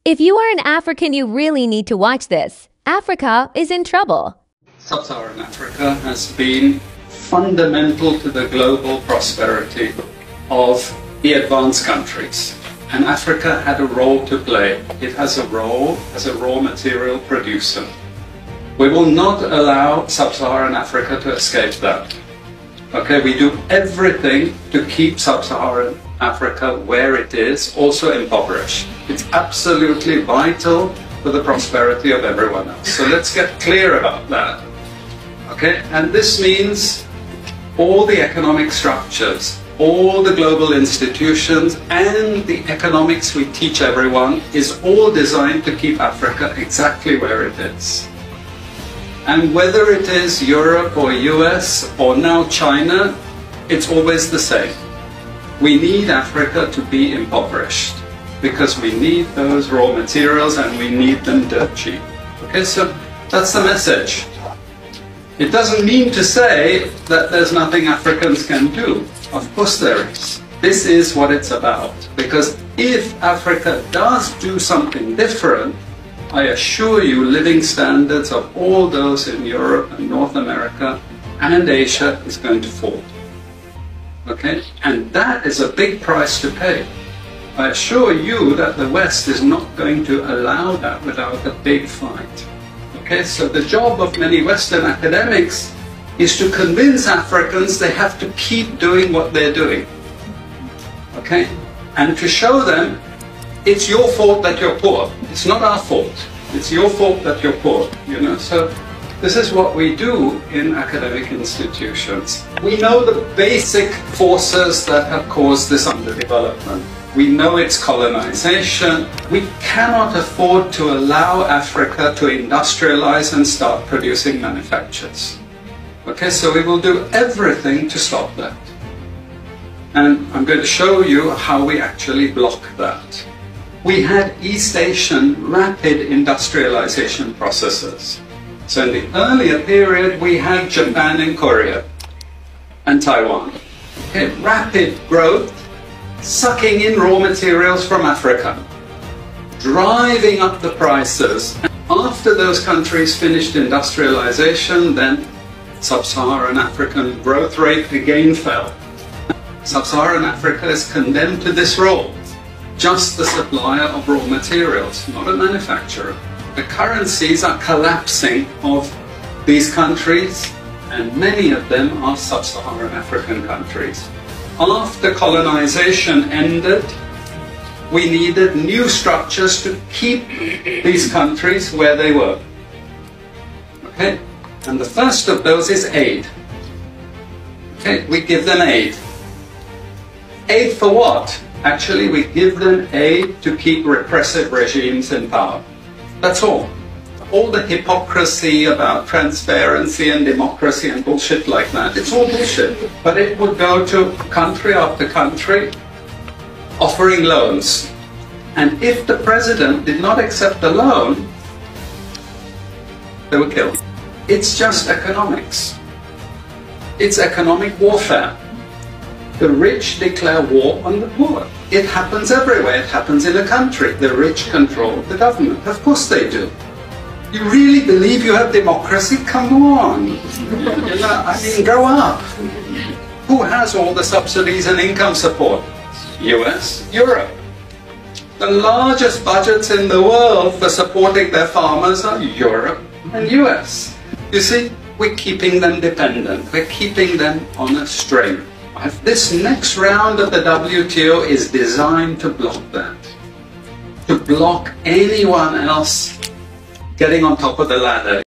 If you are an African, you really need to watch this. Africa is in trouble. Sub-Saharan Africa has been fundamental to the global prosperity of the advanced countries. And Africa had a role to play. It has a role as a raw material producer. We will not allow Sub-Saharan Africa to escape that. Okay, we do everything to keep Sub-Saharan Africa where it is, also impoverished. It's absolutely vital for the prosperity of everyone else. So let's get clear about that. Okay, and this means all the economic structures, all the global institutions, and the economics we teach everyone is all designed to keep Africa exactly where it is. And whether it is Europe or US or now China, it's always the same. We need Africa to be impoverished because we need those raw materials and we need them dirt cheap. Okay, so that's the message. It doesn't mean to say that there's nothing Africans can do. Of course there is. This is what it's about. Because if Africa does do something different, I assure you living standards of all those in Europe and North America and Asia is going to fall. Okay? And that is a big price to pay. I assure you that the West is not going to allow that without a big fight. Okay? So the job of many Western academics is to convince Africans they have to keep doing what they're doing. Okay? And to show them it's your fault that you're poor. It's not our fault. It's your fault that you're poor. You know? So this is what we do in academic institutions. We know the basic forces that have caused this underdevelopment. We know it's colonization. We cannot afford to allow Africa to industrialize and start producing manufactures. Okay, so we will do everything to stop that. And I'm going to show you how we actually block that. We had East Asian rapid industrialization processes. So in the earlier period, we had Japan and Korea and Taiwan. Okay, rapid growth, sucking in raw materials from Africa, driving up the prices. And after those countries finished industrialization, then Sub-Saharan African growth rate again fell. Sub-Saharan Africa is condemned to this role, just the supplier of raw materials, not a manufacturer. The currencies are collapsing of these countries, and many of them are Sub-Saharan African countries. After colonization ended, we needed new structures to keep these countries where they were. Okay? And the first of those is aid. Okay? We give them aid. Aid for what? Actually, we give them aid to keep repressive regimes in power. That's all. All the hypocrisy about transparency and democracy and bullshit like that, it's all bullshit. But it would go to country after country offering loans. And if the president did not accept the loan, they were killed. It's just economics. It's economic warfare. The rich declare war on the poor. It happens everywhere. It happens in a country. The rich control the government. Of course they do. You really believe you have democracy? Come on. You know, I mean, grow up. Who has all the subsidies and income support? US, Europe. The largest budgets in the world for supporting their farmers are Europe and US. You see, we're keeping them dependent. We're keeping them on a string. This next round of the WTO is designed to block that. To block anyone else getting on top of the ladder.